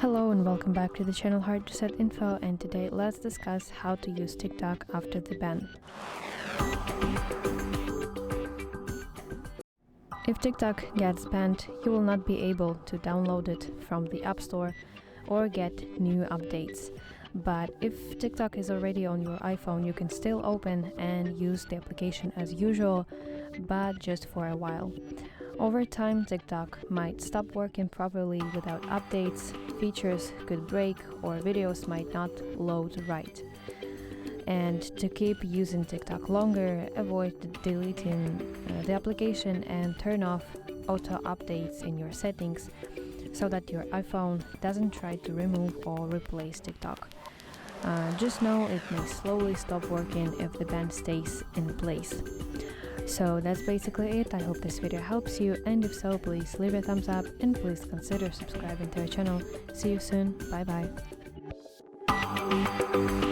Hello and welcome back to the channel HardReset.Info, and today let's discuss how to use TikTok after the ban. If TikTok gets banned, you will not be able to download it from the App Store or get new updates. But if TikTok is already on your iPhone, you can still open and use the application as usual, but just for a while. Over time, TikTok might stop working properly without updates, features could break, or videos might not load right. And to keep using TikTok longer, avoid deleting the application and turn off auto updates in your settings so that your iPhone doesn't try to remove or replace TikTok. Just know it may slowly stop working if the ban stays in place. So that's basically it. I hope this video helps you, and if so, please leave a thumbs up and please consider subscribing to our channel. See you soon. Bye bye.